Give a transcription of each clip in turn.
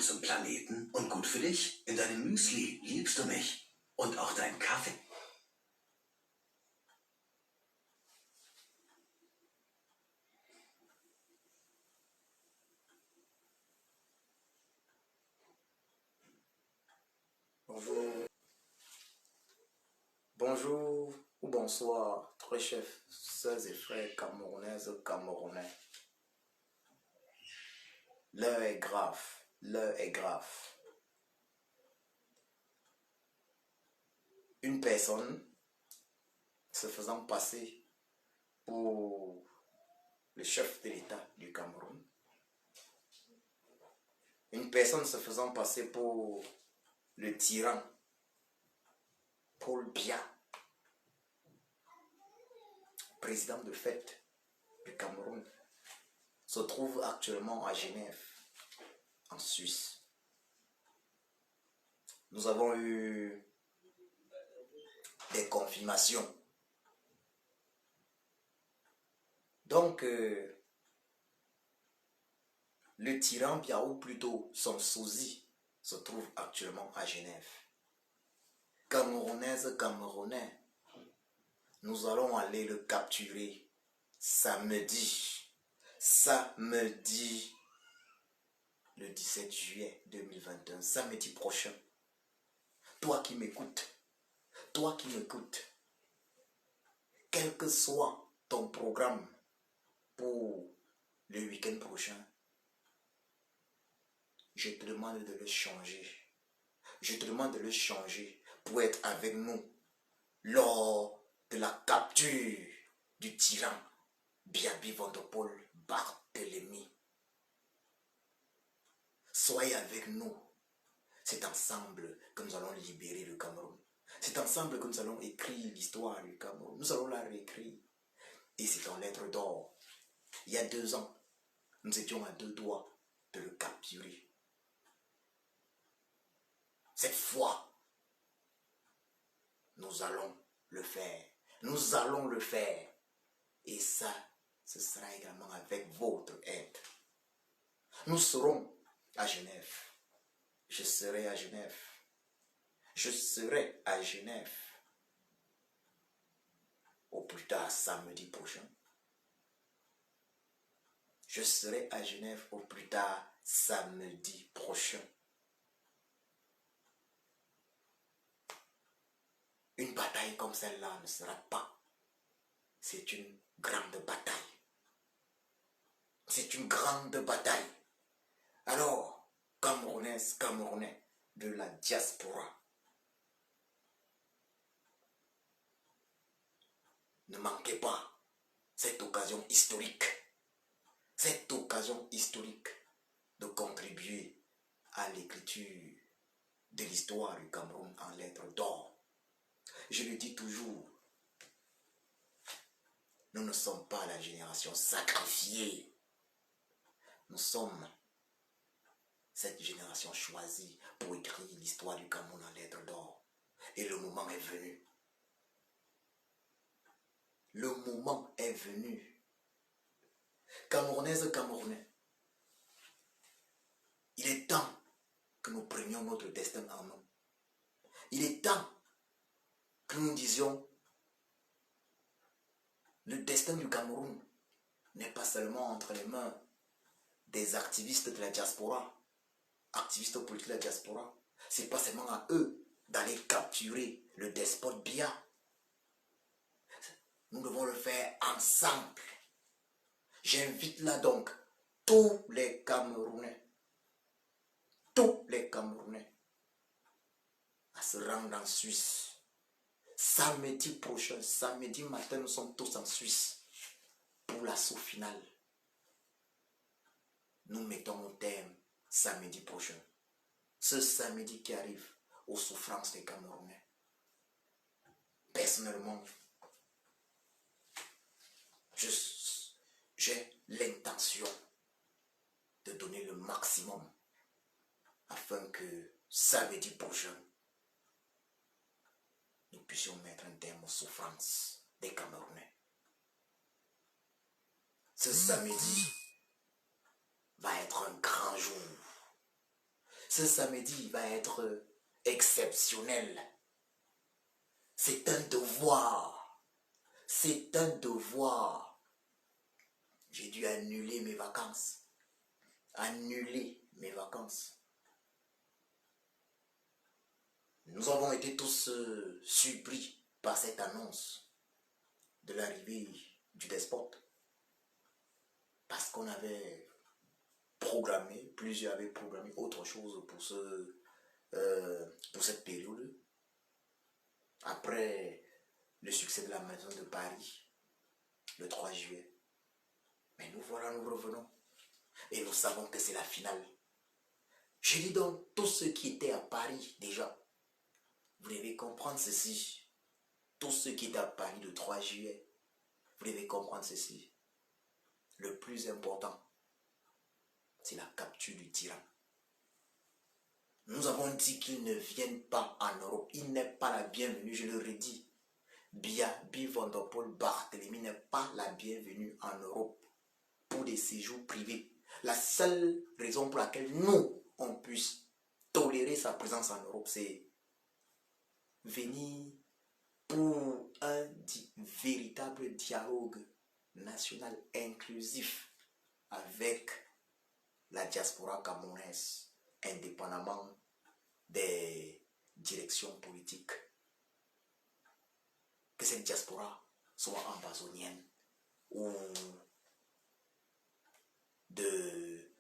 gut zum Planeten und gut für dich. In deinem Müsli liebst du mich. Und auch deinen Kaffee. Bonjour, bonjour ou bonsoir, très chers sœurs et frères camerounaises, camerounais. L'heure est grave, l'heure est grave. Une personne se faisant passer pour le chef de l'État du Cameroun, une personne se faisant passer pour le tyran Paul Biya, président de fait du Cameroun, se trouve actuellement à Genève, en Suisse. Nous avons eu des confirmations. Donc, le tyran Biya, ou plutôt son sosie, se trouve actuellement à Genève. Camerounaises, Camerounais, nous allons aller le capturer samedi, le 17 juillet 2021, samedi prochain. Toi qui m'écoutes, quel que soit ton programme pour le week-end prochain, je te demande de le changer. Je te demande de le changer pour être avec nous lors de la capture du tyran Biyabi Vondopol Barthélemy. Soyez avec nous. C'est ensemble que nous allons libérer le Cameroun. C'est ensemble que nous allons écrire l'histoire du Cameroun. Nous allons la réécrire. Et c'est en lettres d'or. Il y a 2 ans, nous étions à 2 doigts de le capturer. Cette fois, nous allons le faire. Nous allons le faire. Et ça, ce sera également avec votre aide. Nous serons à Genève. Je serai à Genève. Je serai à Genève au plus tard samedi prochain. Je serai à Genève au plus tard samedi prochain. Une bataille comme celle-là ne sera pas. C'est une grande bataille. C'est une grande bataille. Alors, Camerounaises, Camerounais de la diaspora, ne manquez pas cette occasion historique. Cette occasion historique de contribuer à l'écriture de l'histoire du Cameroun en lettres d'or. Je le dis toujours, nous ne sommes pas la génération sacrifiée. Nous sommes cette génération choisie pour écrire l'histoire du Cameroun en lettres d'or. Et le moment est venu. Le moment est venu. Camerounaises, Camerounais, il est temps que nous prenions notre destin en main. Il est temps que nous disions, le destin du Cameroun n'est pas seulement entre les mains des activistes de la diaspora, activistes politiques de la diaspora. C'est pas seulement à eux d'aller capturer le despote Biya. Nous devons le faire ensemble. J'invite là donc tous les Camerounais à se rendre en Suisse. Samedi prochain, samedi matin, nous sommes tous en Suisse pour l'assaut final. Nous mettons un terme samedi prochain. Ce samedi qui arrive aux souffrances des Camerounais. Personnellement, j'ai l'intention de donner le maximum afin que samedi prochain, nous puissions mettre un terme aux souffrances des Camerounais. Ce samedi va être un grand jour. Ce samedi va être exceptionnel. C'est un devoir. C'est un devoir. J'ai dû annuler mes vacances. Annuler mes vacances. Nous avons été tous surpris par cette annonce de l'arrivée du despote. Parce qu'on avait programmé, plusieurs avaient programmé autre chose pour cette période. Après le succès de la Maison de Paris, le 3 juillet. Mais nous voilà, nous revenons. Et nous savons que c'est la finale. Je dis donc, tous ceux qui étaient à Paris déjà, vous devez comprendre ceci. Tous ceux qui étaient à Paris le 3 juillet, vous devez comprendre ceci. Le plus important, c'est la capture du tyran. Nous avons dit qu'ils ne viennent pas en Europe. Il n'est pas la bienvenue, je le redis. Bibi Van der Poel Barthélemy n'est pas la bienvenue en Europe pour des séjours privés. La seule raison pour laquelle nous, on puisse tolérer sa présence en Europe, c'est venir pour un véritable dialogue national inclusif avec la diaspora camerounaise, indépendamment des directions politiques. Que cette diaspora soit amazonienne ou de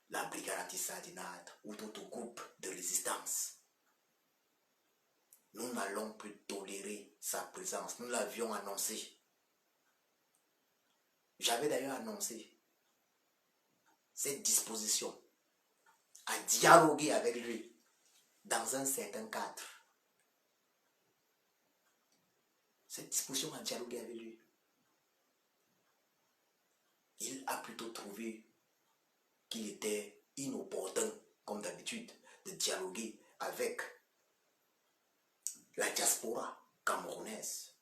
la Brigade anti-sardinate ou d'autres groupes de résistance. Nous n'allons plus tolérer sa présence. Nous l'avions annoncé. J'avais d'ailleurs annoncé cette disposition à dialoguer avec lui dans un certain cadre. Cette disposition à dialoguer avec lui. Il a plutôt trouvé qu'il était inopportun, comme d'habitude, de dialoguer avec la diaspora camerounaise.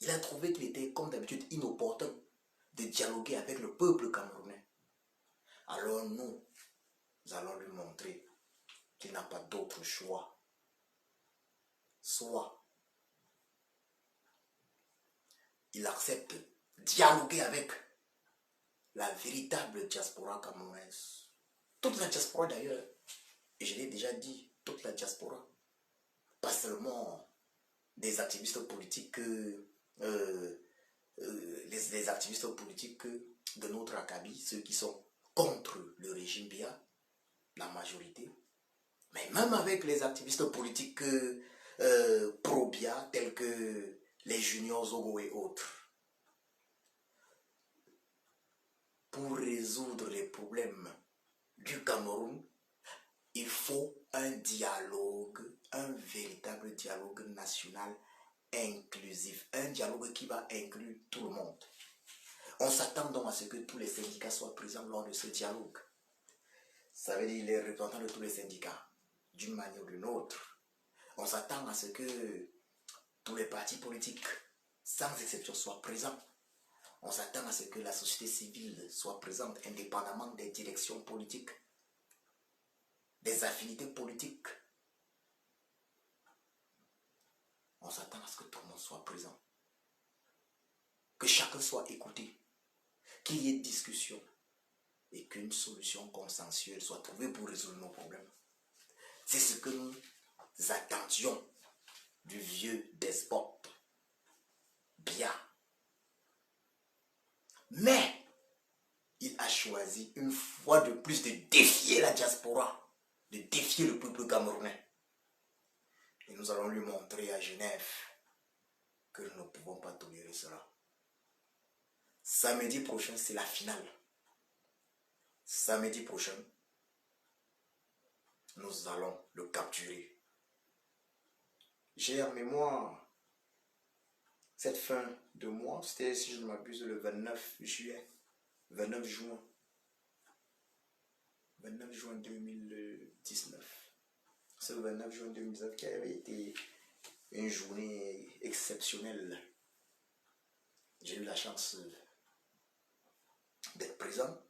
Il a trouvé qu'il était, comme d'habitude, inopportun de dialoguer avec le peuple camerounais. Alors nous allons lui montrer qu'il n'a pas d'autre choix. Soit il accepte de dialoguer avec la véritable diaspora camerounaise. Toute la diaspora d'ailleurs, et je l'ai déjà dit, toute la diaspora. Pas seulement des activistes politiques, les activistes politiques de notre Akabi, ceux qui sont contre le régime Biya, la majorité, mais même avec les activistes politiques pro-Biya, tels que les juniors Zogo et autres. Pour résoudre les problèmes du Cameroun, il faut un dialogue, un véritable dialogue national inclusif, un dialogue qui va inclure tout le monde. On s'attend donc à ce que tous les syndicats soient présents lors de ce dialogue. Ça veut dire les représentants de tous les syndicats, d'une manière ou d'une autre. On s'attend à ce que tous les partis politiques, sans exception, soient présents. On s'attend à ce que la société civile soit présente, indépendamment des directions politiques, des affinités politiques. On s'attend à ce que tout le monde soit présent. Que chacun soit écouté. Qu'il y ait discussion. Et qu'une solution consensuelle soit trouvée pour résoudre nos problèmes. C'est ce que nous attendions du vieux despote Biya. Mais il a choisi une fois de plus de défier la diaspora, de défier le peuple camerounais. Et nous allons lui montrer à Genève que nous ne pouvons pas tolérer cela. Samedi prochain, c'est la finale. Samedi prochain, nous allons le capturer. J'ai en mémoire cette fin de mois, c'était, si je ne m'abuse, le 29 juillet, 29 juin 2019. C'est le 29 juin 2019 qui avait été une journée exceptionnelle. J'ai eu la chance d'être présent.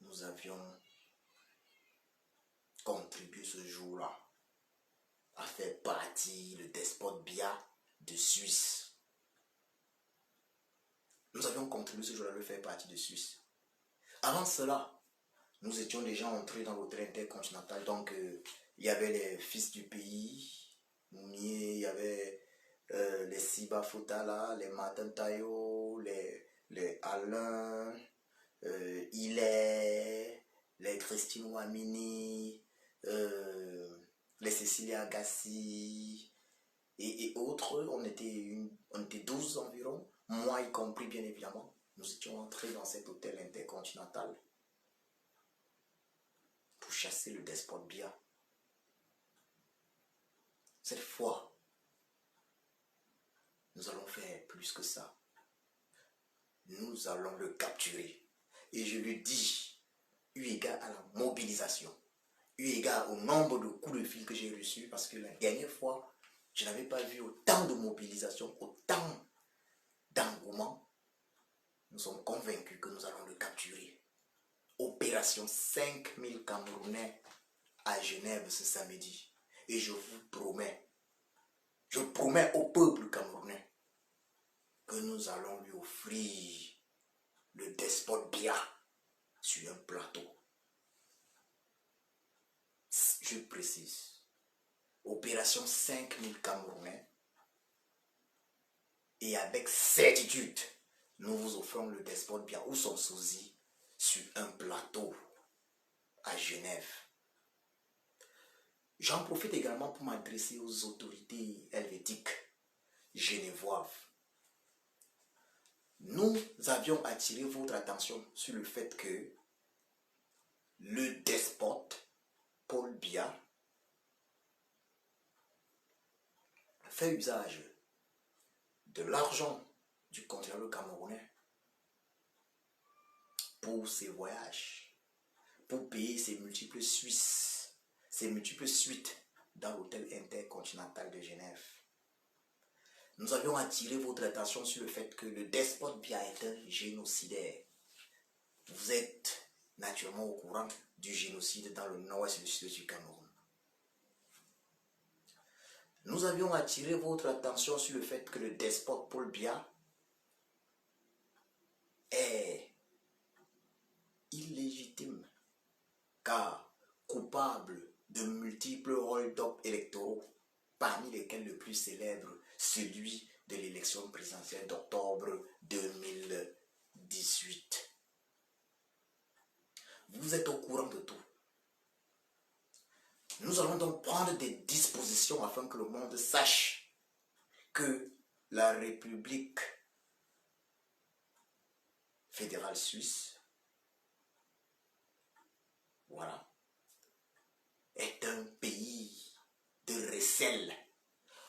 Nous nous avions contribué ce jour-là à faire partie le despote Biya de Suisse. Nous avions contribué ce jour-là à le faire partie de Suisse. Avant cela, nous étions déjà entrés dans l'hôtel intercontinental. Donc, il y avait les fils du pays, il y avait les Siba Futala, les Martin Tayo, les Alain, Hilaire, les Christine Ouamini, les Cécilia Agassi et autres. On était 12 environ, moi y compris bien évidemment. Nous étions entrés dans cet hôtel intercontinental pour chasser le despote Biya. Cette fois, nous allons faire plus que ça. Nous allons le capturer. Et je lui dis, eu égard à la mobilisation, eu égard au nombre de coups de fil que j'ai reçus, parce que la dernière fois, je n'avais pas vu autant de mobilisation, autant d'engouement. Nous sommes convaincus que nous allons le capturer. Opération 5000 Camerounais à Genève ce samedi. Et je promets au peuple camerounais que nous allons lui offrir le despote Biya sur un plateau. Je précise, opération 5000 Camerounais, et avec certitude, nous vous offrons le despote Biya ou son sosie sur un plateau à Genève. J'en profite également pour m'adresser aux autorités helvétiques genevoises. Nous avions attiré votre attention sur le fait que le despote Paul Biya fait usage de l'argent du contribuable camerounais pour ses voyages, pour payer ses multiples suites dans l'hôtel intercontinental de Genève. Nous avions attiré votre attention sur le fait que le despote Biya est un génocidaire. Vous êtes naturellement au courant du génocide dans le nord-ouest et le sud du Cameroun. Nous avions attiré votre attention sur le fait que le despote Paul Biya est illégitime, car coupable de multiples hold-up électoraux, parmi lesquels le plus célèbre, celui de l'élection présidentielle d'octobre 2018. Vous êtes au courant de tout. Nous allons donc prendre des dispositions afin que le monde sache que la République fédérale suisse, voilà, est un pays de recel.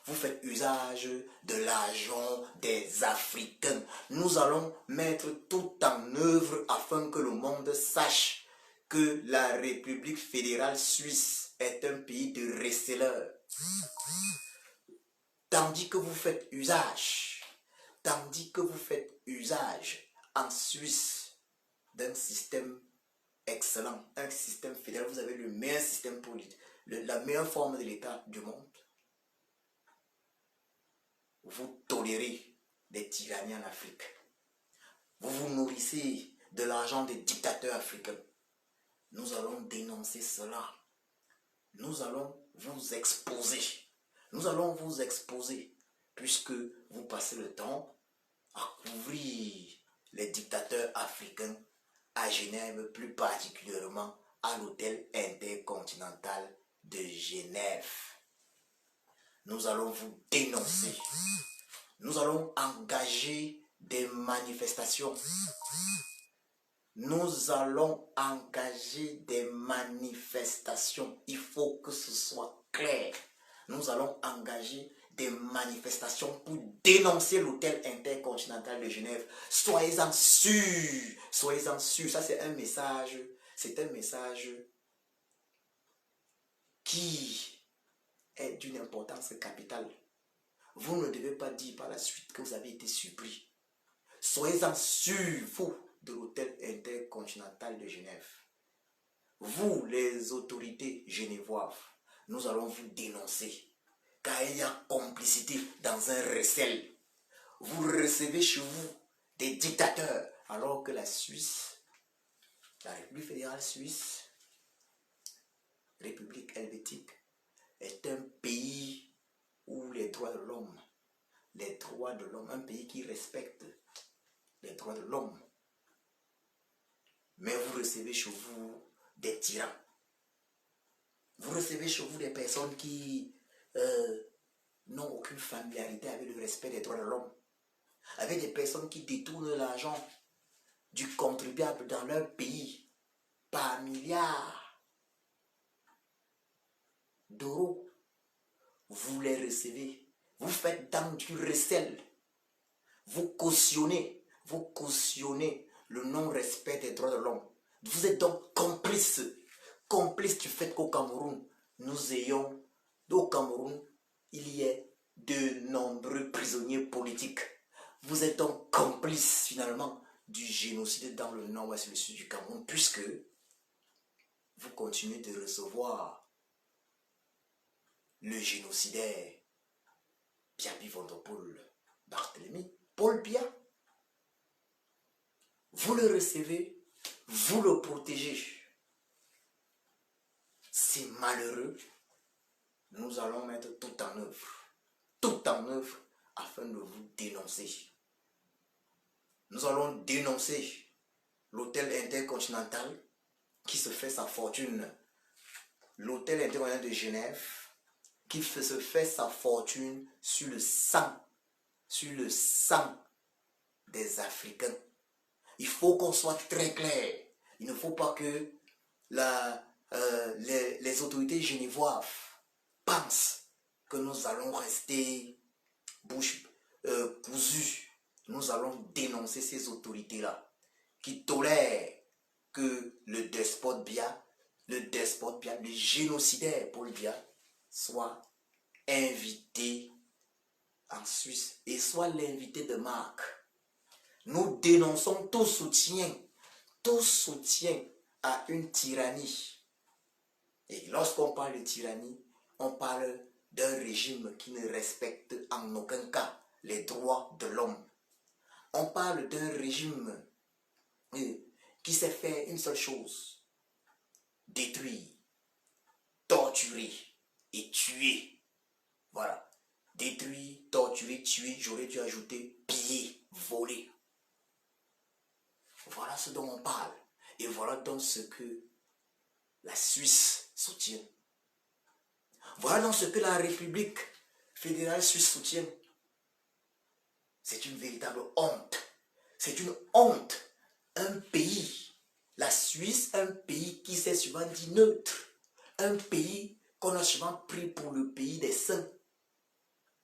Vous faites usage de l'argent des Africains. Nous allons mettre tout en œuvre afin que le monde sache que la République fédérale suisse est un pays de receleurs. Tandis que vous faites usage en Suisse d'un système excellent, un système fédéral, vous avez le meilleur système politique, la meilleure forme de l'État du monde. Vous tolérez des tyrannies en Afrique. Vous vous nourrissez de l'argent des dictateurs africains. Nous allons dénoncer cela. Nous allons vous exposer. Puisque vous passez le temps à couvrir les dictateurs africains à Genève, plus particulièrement à l'hôtel intercontinental de Genève. Nous allons vous dénoncer. Nous allons engager des manifestations. Il faut que ce soit clair. Nous allons engager des manifestations pour dénoncer l'hôtel intercontinental de Genève. Soyez-en sûrs. Ça, c'est un message qui est d'une importance capitale. Vous ne devez pas dire par la suite que vous avez été surpris. Soyez-en sûrs, vous, de l'hôtel intercontinental de Genève. vous, les autorités genevoises, nous allons vous dénoncer. Car il y a complicité dans un recel. Vous recevez chez vous des dictateurs, alors que la Suisse, la République fédérale suisse, République helvétique, est un pays où les droits de l'homme, un pays qui respecte les droits de l'homme. Mais vous recevez chez vous des tyrans. Vous recevez chez vous des personnes qui n'ont aucune familiarité avec le respect des droits de l'homme. Avec des personnes qui détournent l'argent du contribuable dans leur pays par milliards d'euros. Vous les recevez. Vous faites dans du recel. Vous cautionnez le non-respect des droits de l'homme. Vous êtes donc complice du fait qu'au Cameroun, au Cameroun, il y ait de nombreux prisonniers politiques. Vous êtes donc complice finalement du génocide dans le nord-ouest et le sud du Cameroun, puisque vous continuez de recevoir le génocidaire Biaby Vondopol Barthélemy, Paul Biya. Vous le recevez, vous le protégez. C'est malheureux. Nous allons mettre tout en œuvre afin de vous dénoncer. Nous allons dénoncer l'hôtel intercontinental qui se fait sa fortune. L'hôtel intercontinental de Genève qui se fait sa fortune sur le sang des Africains. Il faut qu'on soit très clair. Il ne faut pas que les autorités genevoises pensent que nous allons rester bouche cousue. Nous allons dénoncer ces autorités-là qui tolèrent que le despote Biya, le génocidaire Paul Biya, soit invité en Suisse et soit l'invité de marque. Nous dénonçons tout soutien à une tyrannie. Et lorsqu'on parle de tyrannie, on parle d'un régime qui ne respecte en aucun cas les droits de l'homme. On parle d'un régime qui sait faire une seule chose: détruire, torturer et tuer. Voilà. Détruire, torturer, tuer, j'aurais dû ajouter piller, voler. Voilà ce dont on parle. Et voilà donc ce que la Suisse soutient. Voilà donc ce que la République fédérale suisse soutient. C'est une véritable honte. C'est une honte. Un pays, la Suisse, un pays qui s'est souvent dit neutre. Un pays qu'on a souvent pris pour le pays des saints.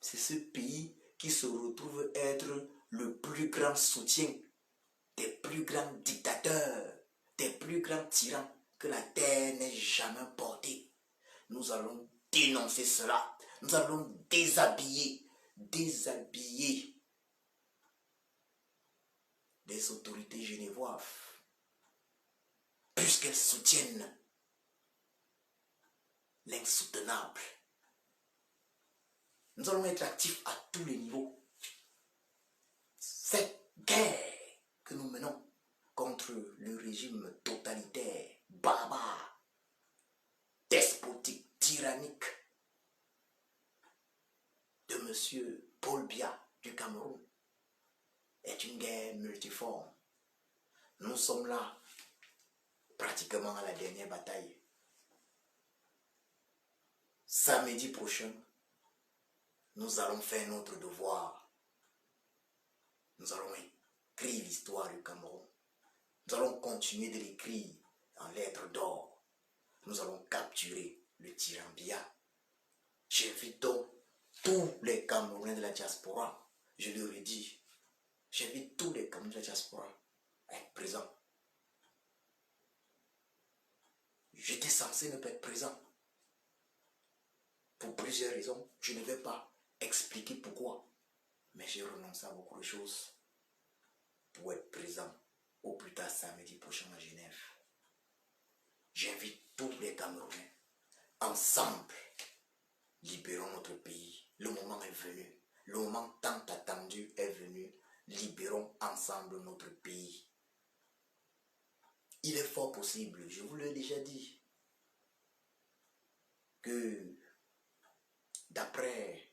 C'est ce pays qui se retrouve être le plus grand soutien des plus grands dictateurs, des plus grands tyrans que la terre n'ait jamais porté. Nous allons dénoncer cela. Nous allons déshabiller les autorités genevoises, puisqu'elles soutiennent l'insoutenable. Nous allons être actifs à tous les niveaux. Cette guerre que nous menons contre le régime totalitaire, barbare, despotique, tyrannique de M. Paul Biya du Cameroun est une guerre multiforme. Nous sommes là pratiquement à la dernière bataille. Samedi prochain, nous allons faire notre devoir. Nous allons écrire l'histoire du Cameroun. Nous allons continuer de l'écrire en lettres d'or. Nous allons capturer le tyran Biya. J'invite donc tous les Camerounais de la diaspora, je le redis, j'invite tous les Camerounais de la diaspora à être présents. J'étais censé ne pas être présent. Pour plusieurs raisons, je ne vais pas expliquer pourquoi. Mais j'ai renoncé à beaucoup de choses pour être présent au plus tard samedi prochain à Genève. j'invite tous les Camerounais, ensemble, libérons notre pays. Le moment est venu. Le moment tant attendu est venu. Libérons ensemble notre pays. Il est fort possible, je vous l'ai déjà dit, que d'après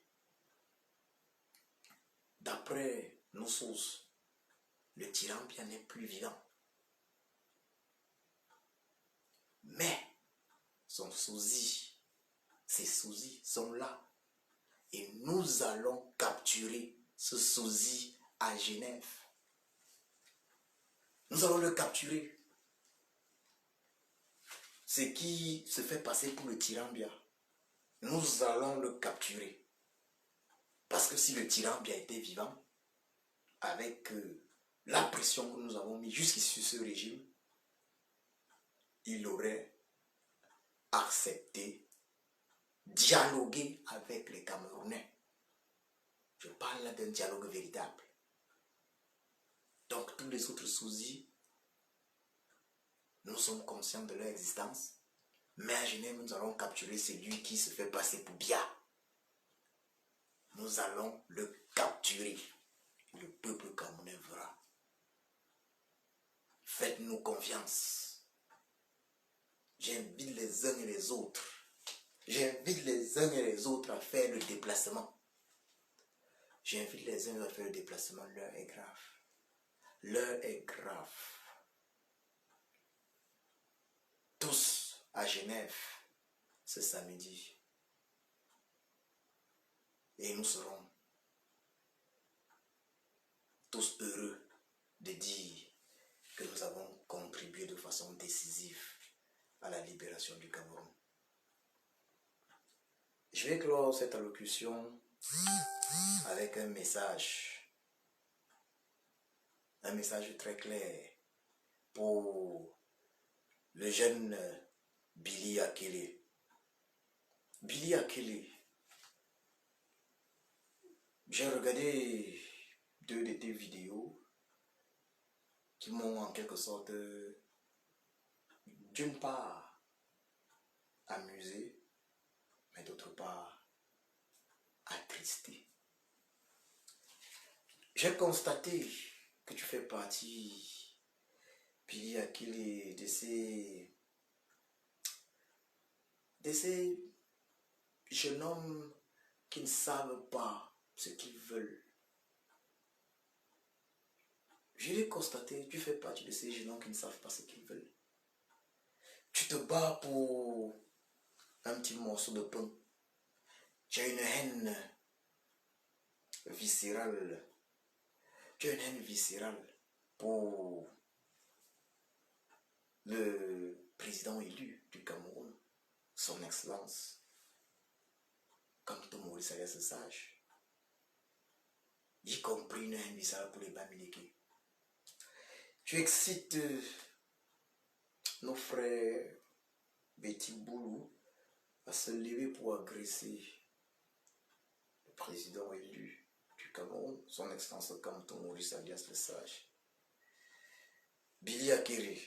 nos sources, le tyran bien n'est plus vivant. Mais ses sosies sont là. Et nous allons capturer ce sosie à Genève. Nous allons le capturer. Ce qui se fait passer pour le tyran bien, nous allons le capturer. Parce que si le tyran bien était vivant, avec la pression que nous avons mise jusqu'ici sur ce régime, il aurait accepté dialoguer avec les Camerounais. Je parle là d'un dialogue véritable. Donc tous les autres sosies, nous sommes conscients de leur existence, mais à Genève, nous allons capturer celui qui se fait passer pour Bia. Nous allons le capturer. Le peuple camerounais verra. Faites-nous confiance. J'invite les uns et les autres. J'invite les uns et les autres à faire le déplacement. J'invite les uns à faire le déplacement. L'heure est grave. L'heure est grave. Tous à Genève ce samedi. Et nous serons tous heureux de dire que nous avons contribué de façon décisive à la libération du Cameroun. Je vais clore cette allocution avec un message très clair pour le jeune Billy Akele. Billy Akele, j'ai regardé 2 de tes vidéos qui m'ont en quelque sorte, d'une part, amusé, mais d'autre part, attristé. J'ai constaté que tu fais partie, Billy Akele, de ces jeunes hommes qui ne savent pas ce qu'ils veulent. Je l'ai constaté, tu fais partie de ces jeunes hommes qui ne savent pas ce qu'ils veulent. Tu te bats pour un petit morceau de pain. Tu as une haine viscérale. Tu as une haine viscérale pour le président élu du Cameroun, son excellence, Kamto Maurice Alias Sage, y compris une haine viscérale pour les Bamileke. Tu excites nos frères Betty Boulou à se lever pour agresser le président élu du Cameroun, son excellence Kamto Maurice Alias le Sage. Billy Akele,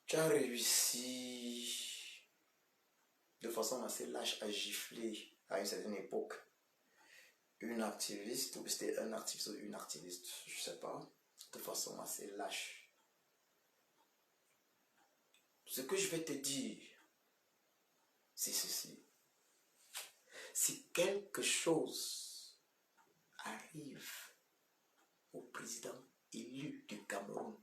tu as réussi de façon assez lâche à gifler à une certaine époque une activiste, ou c'était un activiste ou une activiste, je ne sais pas, de façon assez lâche. Ce que je vais te dire, c'est ceci. Si quelque chose arrive au président élu du Cameroun,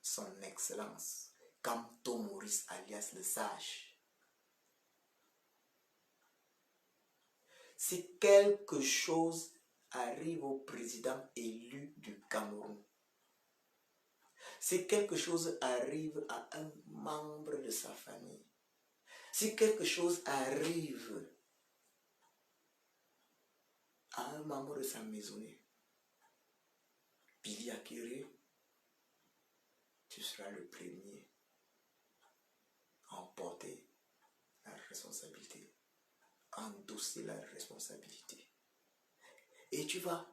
son excellence, Kamto Maurice Alias le Sage, si quelque chose arrive au président élu du Cameroun, si quelque chose arrive à un membre de sa famille, si quelque chose arrive à un membre de sa maisonnée, Billy Akele, tu seras le premier à emporter la responsabilité, à endosser la responsabilité. Et tu vas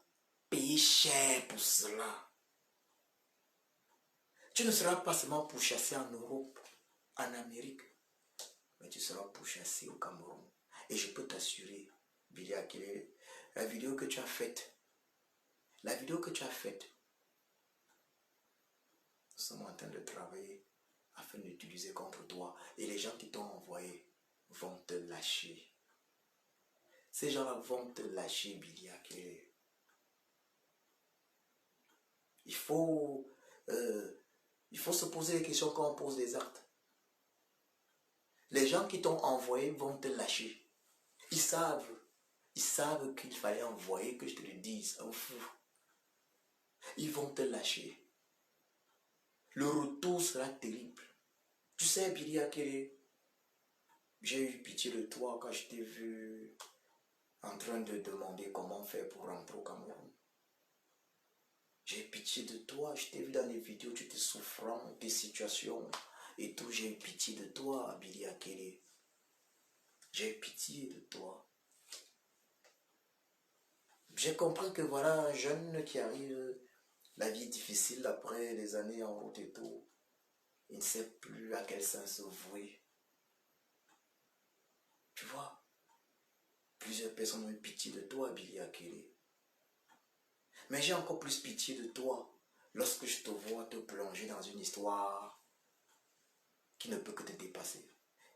payer cher pour cela. Tu ne seras pas seulement pourchassé en Europe, en Amérique, mais tu seras pourchassé au Cameroun. Et je peux t'assurer, Billy Akele, la vidéo que tu as faite, nous sommes en train de travailler afin d'utiliser contre toi. Et les gens qui t'ont envoyé vont te lâcher. Ces gens-là vont te lâcher, Billy Akele. Il faut se poser des questions quand on pose des actes. Les gens qui t'ont envoyé vont te lâcher. Ils savent qu'il fallait envoyer, que je te le dise, un fou. Ils vont te lâcher. Le retour sera terrible. Tu sais, Billy Akele, j'ai eu pitié de toi quand je t'ai vu en train de demander comment faire pour rentrer au Cameroun. J'ai eu pitié de toi, je t'ai vu dans les vidéos, tu étais souffrant, des situations et tout. J'ai eu pitié de toi, Billy Akele. J'ai eu pitié de toi. J'ai compris que voilà un jeune qui arrive, la vie est difficile après des années en route et tout. Il ne sait plus à quel sens se vouer. Tu vois, plusieurs personnes ont eu pitié de toi, Billy Akele. Mais j'ai encore plus pitié de toi lorsque je te vois te plonger dans une histoire qui ne peut que te dépasser.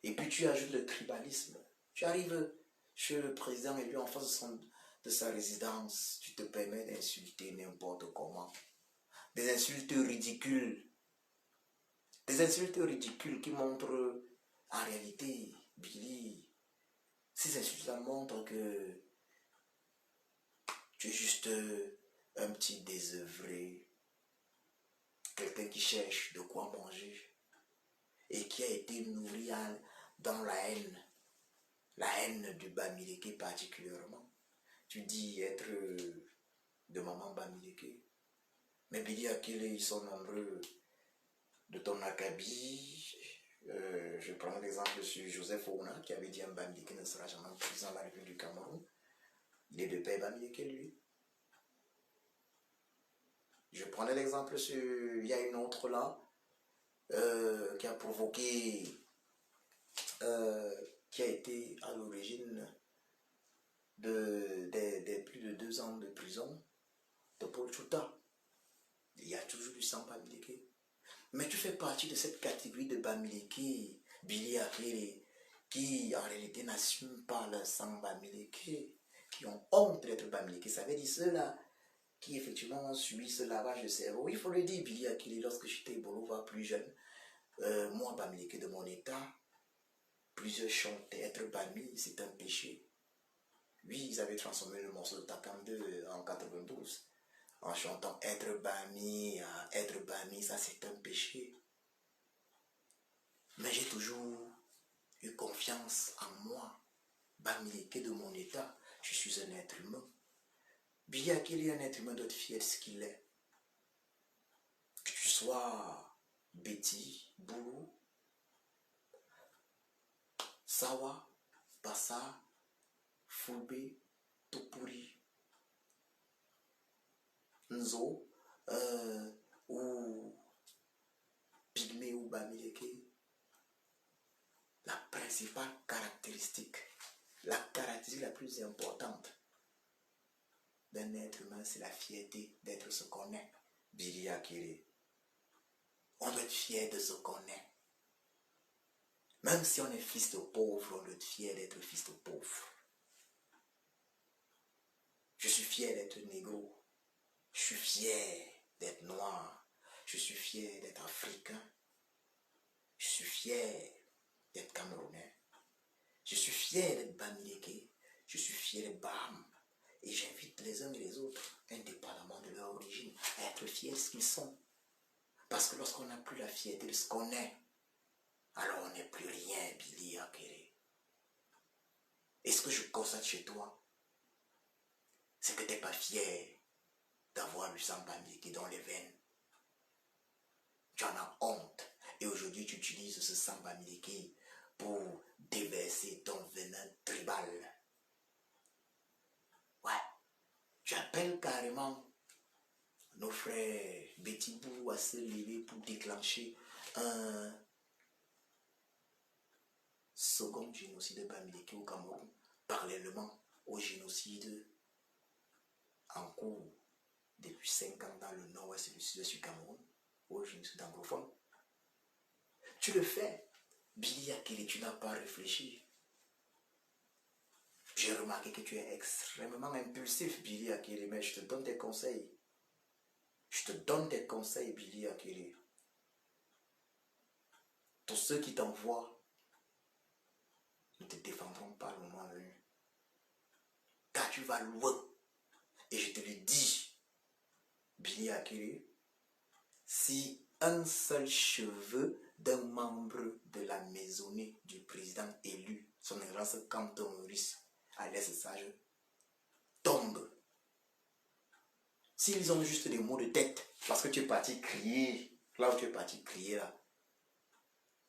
Et puis tu ajoutes le tribalisme. Tu arrives chez le président et lui en face de sa résidence, tu te permets d'insulter n'importe comment. Des insultes ridicules. Des insultes ridicules qui montrent en réalité, Billy, ces insultes-là montrent que tu es juste un petit désœuvré, quelqu'un qui cherche de quoi manger et qui a été nourri dans la haine du Bamileke particulièrement. Tu dis être de maman Bamileke, mais Billy Akele, ils sont nombreux de ton acabit. Je prends l'exemple sur Joseph Ouna qui avait dit un Bamileke ne sera jamais président de la République du Cameroun. Il est de père Bamileke, lui. Je prenais l'exemple sur, il y a une autre là, qui a provoqué, qui a été à l'origine des plus de 2 ans de prison de Paul Chouta. Il y a toujours du sang Bamileke. Mais tu fais partie de cette catégorie de Bamileke, Billy Akele, qui en réalité n'assument pas le sang Bamileke, qui ont honte d'être Bamileke. Ça veut dire ceux-là qui effectivement ont subi ce lavage de cerveau. Il faut le dire, Billy Akele, lorsque j'étais Bolova plus jeune, moi, Bamileke de mon état, plusieurs chantaient être Bami, c'est un péché. Oui, ils avaient transformé le morceau de Takam 2 en 92 en chantant être Bami, ça c'est un péché. Mais j'ai toujours eu confiance en moi, Bamileke de mon état, je suis un être humain. Billy Akele est un être humain doit être fier de ce qu'il est. Que tu sois Betty, Boulou, Sawa, Bassa, Fulbe, Topuri, Nzo, ou Pygmé ou Bamileke, la principale caractéristique, la caractéristique la plus importante d'un être humain, c'est la fierté d'être ce qu'on est. Billy Akele. On doit être fier de ce qu'on est. Même si on est fils de pauvre, on doit être fier d'être fils de pauvre. Je suis fier d'être négro. Je suis fier d'être noir. Je suis fier d'être africain. Je suis fier d'être camerounais. Je suis fier d'être Bamileke. Je suis fier d'être Baham. Et j'invite les uns et les autres, indépendamment de leur origine, à être fiers de ce qu'ils sont. Parce que lorsqu'on n'a plus la fierté de ce qu'on est, alors on n'est plus rien, Billy Akele. Et ce que je constate chez toi, c'est que tu n'es pas fier d'avoir du sang Bamileke dans les veines. Tu en as honte. Et aujourd'hui, tu utilises ce sang Bamileke pour déverser ton venin tribal. Ouais. Tu appelles carrément nos frères Betty Bou à se lever pour déclencher un second génocide Bamileke au Cameroun, parallèlement au génocide en cours depuis 5 ans dans le nord-ouest et le sud-est du Cameroun, au génocide anglophone. Tu le fais, Billy Akele, tu n'as pas réfléchi. J'ai remarqué que tu es extrêmement impulsif, Billy Akele, mais je te donne des conseils. Je te donne des conseils, Billy Akele. Tous ceux qui t'envoient ne te défendront pas le moment venu. Car tu vas loin. Et je te le dis, Billy Akele, si un seul cheveu d'un membre de la maisonnée du président élu, son excellence Canton Maurice, à l'aise sage, tombe. S'ils ont juste des mots de tête, parce que tu es parti crier, là où tu es parti crier là,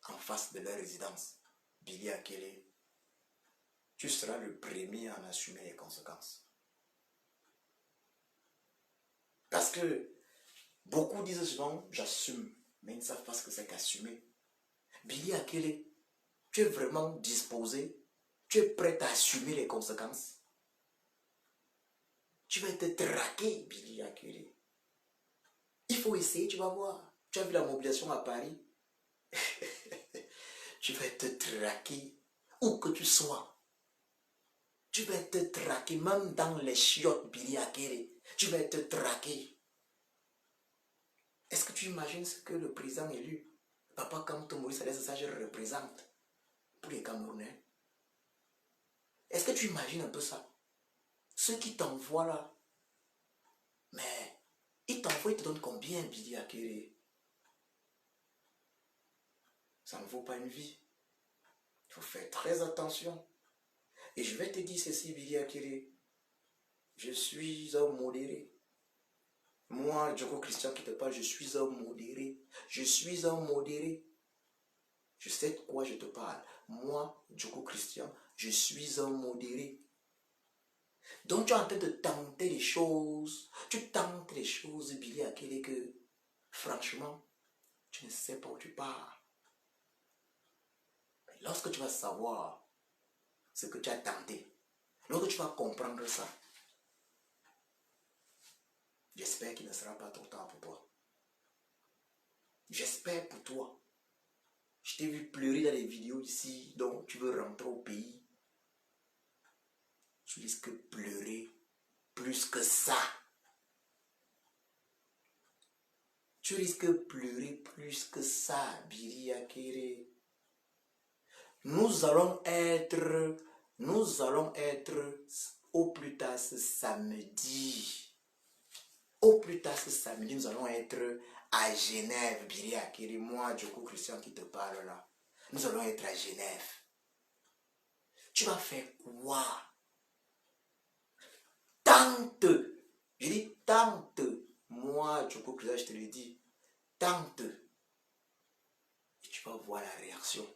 en face de leur résidence, Billy Akele, tu seras le premier à en assumer les conséquences. Parce que beaucoup disent souvent, j'assume, mais ils ne savent pas ce que c'est qu'assumer. Billy Akele, tu es vraiment disposé, tu es prêt à assumer les conséquences. Tu vas être traqué, Billy Akele. Il faut essayer, tu vas voir. Tu as vu la mobilisation à Paris? Tu vas être traqué, où que tu sois. Tu vas être traqué, même dans les chiottes, Billy Akele. Tu vas être traqué. Est-ce que tu imagines ce que le président élu, Papa Canton Maurice Alain Sage, représente pour les Camerounais? Est-ce que tu imagines un peu ça? Ceux qui t'envoient là, mais ils t'envoient, ils te donnent combien, Billy Akele? Ça ne vaut pas une vie. Il faut faire très attention. Et je vais te dire ceci, Billy Akele. Je suis un modéré. Moi, Djoko Christian qui te parle, je suis un modéré. Je suis un modéré. Je sais de quoi je te parle. Moi, Djoko Christian, je suis un modéré. Donc tu es en train de tenter les choses. Tu tentes les choses, Billy Akele, que franchement, tu ne sais pas où tu pars. Mais lorsque tu vas savoir ce que tu as tenté, lorsque tu vas comprendre ça, j'espère qu'il ne sera pas trop tard pour toi. J'espère pour toi. Je t'ai vu pleurer dans les vidéos ici, donc tu veux rentrer au pays. Tu risques de pleurer plus que ça. Tu risques de pleurer plus que ça, Billy Akele. Nous allons être au plus tard ce samedi. Au plus tard ce samedi, nous allons être à Genève, Billy Akele. Moi, Djoko Christian qui te parle là. Nous allons être à Genève. Tu vas faire quoi? Tente. Je dis tente. Moi, Djoko Christian, je te le dis. Tente. Et tu vas voir la réaction.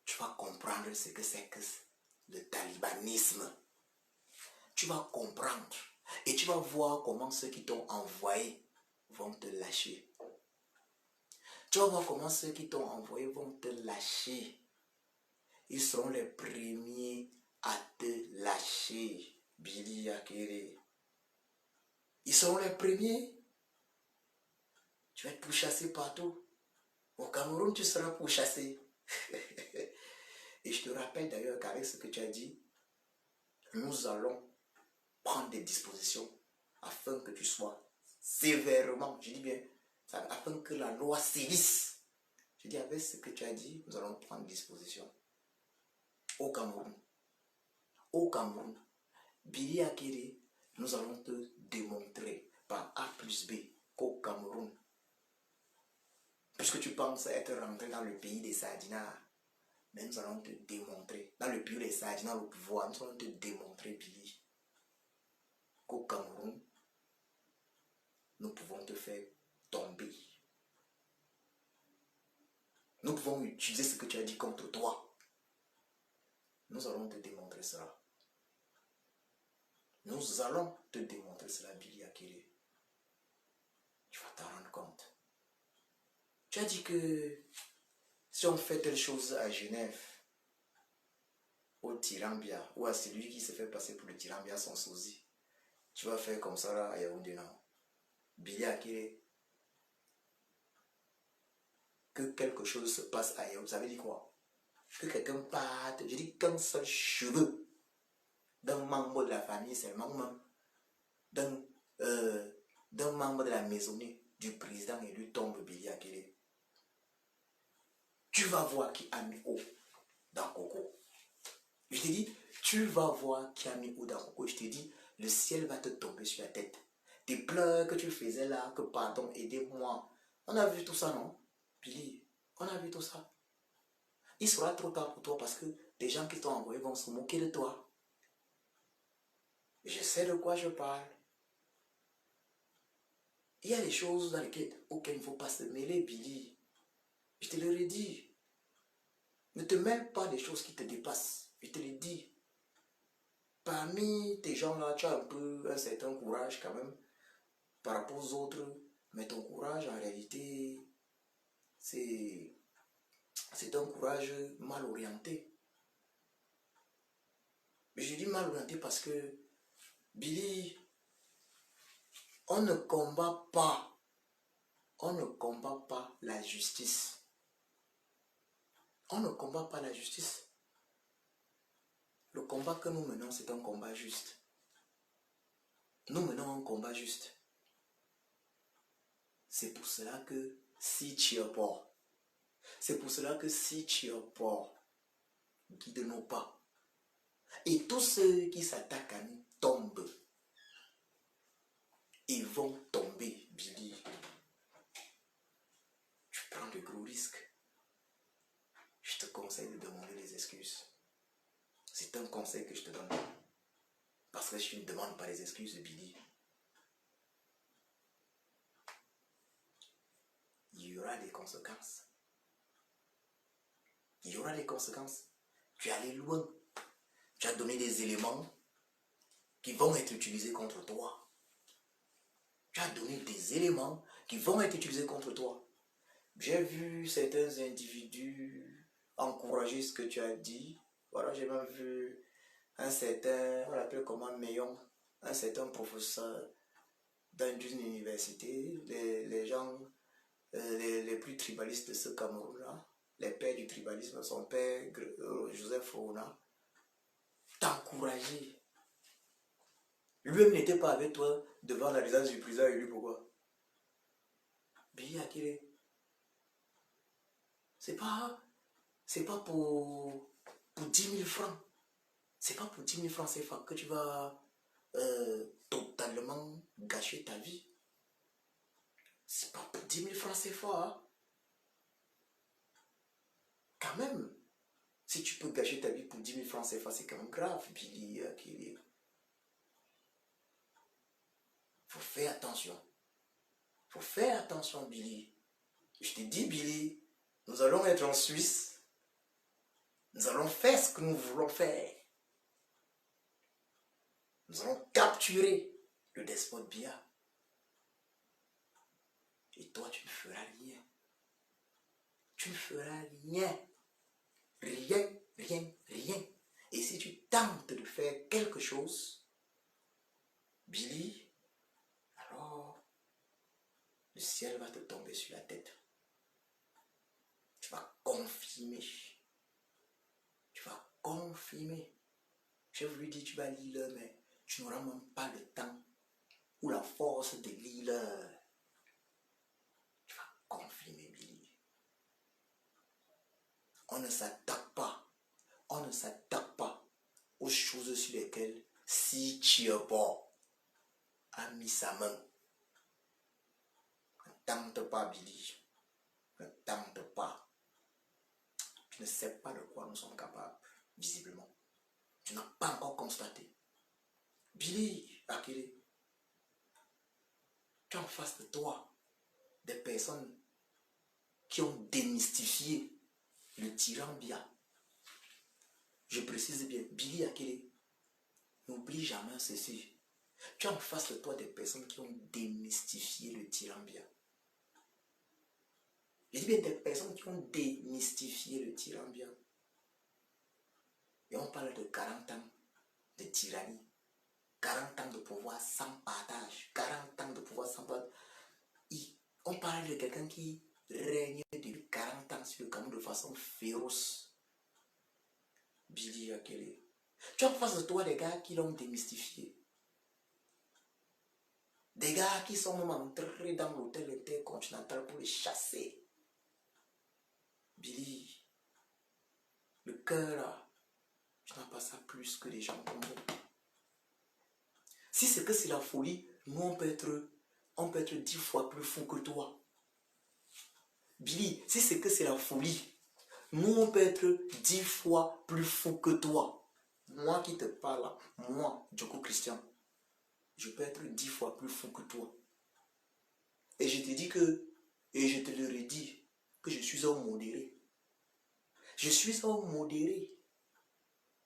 Tu vas comprendre ce que c'est que le talibanisme. Tu vas comprendre. Et tu vas voir comment ceux qui t'ont envoyé vont te lâcher. Tu vas voir comment ceux qui t'ont envoyé vont te lâcher. Ils seront les premiers à te lâcher, Billy Akele. Ils seront les premiers. Tu vas être pourchassé partout. Au Cameroun, tu seras pourchassé. Et je te rappelle d'ailleurs qu'avec ce que tu as dit, nous allons prendre des dispositions afin que tu sois sévèrement, je dis bien, afin que la loi sévisse. Je dis avec ce que tu as dit, nous allons prendre disposition. Au Cameroun, Billy Akele, nous allons te démontrer par A plus B qu'au Cameroun, puisque tu penses être rentré dans le pays des sardinards, mais nous allons te démontrer, dans le pays des sardinards au pouvoir, nous allons te démontrer, Billy, qu'au Cameroun, nous pouvons te faire tomber. Nous pouvons utiliser ce que tu as dit contre toi. Nous allons te démontrer cela. Nous allons te démontrer cela, Billy Akele. Tu vas t'en rendre compte. Tu as dit que si on fait telle chose à Genève, au Tirambia, ou à celui qui se fait passer pour le Tirambia son sosie, tu vas faire comme ça là à Yaoundé, non? Billy Akele, que quelque chose se passe à Yaoundé, ça veut dire quoi? Que quelqu'un parte, je dis qu'un seul cheveu d'un membre de la famille, seulement même, d'un membre de la maisonnée du président élu tombe Billy Akele. Tu vas voir qui a mis eau dans Coco. Je te dis, tu vas voir qui a mis eau dans Coco. Je te dis, le ciel va te tomber sur la tête. Tes pleurs que tu faisais là, que pardon, aidez-moi. On a vu tout ça, non? Billy, on a vu tout ça. Il sera trop tard pour toi parce que les gens qui t'ont envoyé vont se moquer de toi. Je sais de quoi je parle. Il y a des choses dans lesquelles auxquelles il ne faut pas se mêler, Billy. Je te le redis. Ne te mêle pas des choses qui te dépassent. Je te le dis. Parmi tes gens là, tu as un peu un certain courage quand même par rapport aux autres. Mais ton courage, en réalité, c'est un courage mal orienté. Mais je dis mal orienté parce que, Billy, on ne combat pas la justice. On ne combat pas la justice. Le combat que nous menons, c'est un combat juste. Nous menons un combat juste. C'est pour cela que si tu es pas, guide-nous pas. Et tous ceux qui s'attaquent à nous tombent. Ils vont tomber, Billy. Tu prends de gros risques. Je te conseille de demander des excuses. C'est un conseil que je te donne. Parce que je ne demande pas des excuses, Billy. Il y aura des conséquences. Il y aura des conséquences. Tu es allé loin. Tu as donné des éléments qui vont être utilisés contre toi. Tu as donné des éléments qui vont être utilisés contre toi. J'ai vu certains individus encourager ce que tu as dit. Voilà, j'ai même vu un certain, on l'appelle comment, Meillon, un certain professeur dans une université, les gens les plus tribalistes de ce Cameroun-là, les pères du tribalisme, son père Joseph Ouna, t'encourager. Lui-même n'était pas avec toi devant la résidence du président élu, pourquoi? Billy Akele, c'est pas pour 10 000 francs. C'est pas pour 10 000 francs CFA que tu vas totalement gâcher ta vie. C'est pas pour 10 000 francs CFA. Hein? Quand même, si tu peux gâcher ta vie pour 10 000 francs CFA, c'est quand même grave, Billy Akele. Faut faire attention. Faut faire attention, Billy. Je te dis, Billy, nous allons être en Suisse. Nous allons faire ce que nous voulons faire. Nous allons capturer le despote Biya. Et toi, tu ne feras rien. Tu ne feras rien. Rien, rien, rien. Et si tu tentes de faire quelque chose, Billy, alors le ciel va te tomber sur la tête. Tu vas confirmer. Tu vas confirmer. Je vous dis, tu vas lire, mais tu n'auras même pas le temps ou la force de lire. Tu vas confirmer, Billy. On ne s'attaque pas aux choses sur lesquelles si Chiapo a mis sa main. Ne tente pas, Billy. Ne tente pas. Tu ne sais pas de quoi nous sommes capables, visiblement. Tu n'as pas encore constaté. Billy Akele, tu as en face de toi des personnes qui ont démystifié le tyran Biya. Je précise bien, Billy Akele, n'oublie jamais ceci. Tu as en face de toi des personnes qui ont démystifié le tyran bien. Je dis bien des personnes qui ont démystifié le tyran bien. Et on parle de 40 ans de tyrannie. 40 ans de pouvoir sans partage. 40 ans de pouvoir sans partage. On parle de quelqu'un qui règne depuis 40 ans sur le Cameroun de façon féroce. Billy Akele. Tu as en face de toi des gars qui l'ont démystifié. Des gars qui sont même entrés dans l'hôtel intercontinental pour les chasser. Billy, le cœur là, tu n'as pas ça plus que les gens comme vous. Si c'est que c'est la folie, nous on peut être 10 fois plus fou que toi. Billy, si c'est que c'est la folie, nous on peut être 10 fois plus fou que toi. Moi qui te parle là, moi, Djoko Christian, je peux être 10 fois plus fou que toi. Et je te dis que, et je te le redis, que je suis un modéré. Je suis un modéré.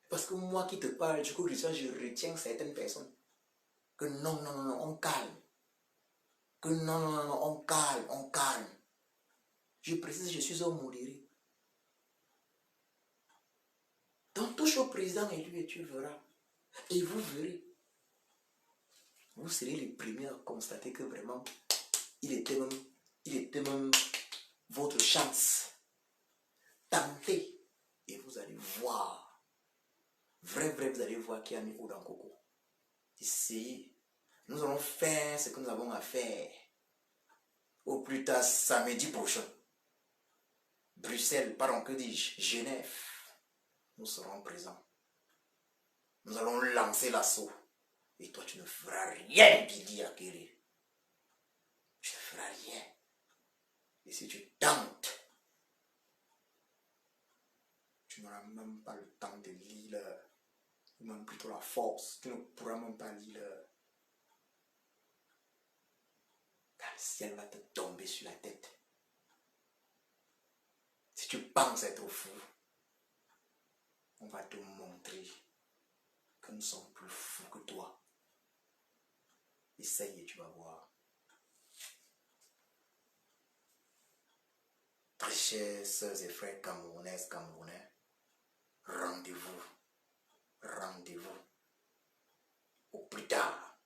Parce que moi qui te parle, Djoko Christian, je retiens certaines personnes. Que non, non, non, on calme. Que non, non, non, on calme, on calme. Je précise, je suis un modéré. Donc touche au président élu et tu verras. Et vous verrez. Vous serez les premiers à constater que vraiment, il était même votre chance. Tentez. Et vous allez voir. Vrai, vous allez voir qu'il y a mis au dans coco. Ici, nous allons faire ce que nous avons à faire. Au plus tard samedi prochain. Bruxelles, pardon, que dis-je, Genève. Nous serons présents. Nous allons lancer l'assaut. Et toi, tu ne feras rien, Billy Akele. Tu ne feras rien. Et si tu tentes, tu n'auras même pas le temps de lire, ou même plutôt la force. Tu ne pourras même pas lire. Car le ciel va te tomber sur la tête. Si tu penses être fou, on va te montrer que nous sommes plus fous que toi. Essaye et tu vas voir. Très chers sœurs et frères camerounaises, camerounais, rendez-vous au plus tard,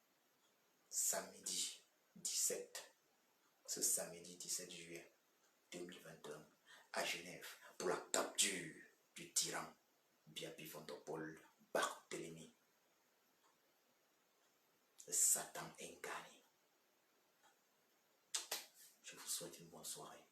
samedi 17, ce samedi 17 juillet 2021 à Genève pour la capture du tyran Biapi Fontopol Barthélemy, le Satan incarné. Je vous souhaite une bonne soirée.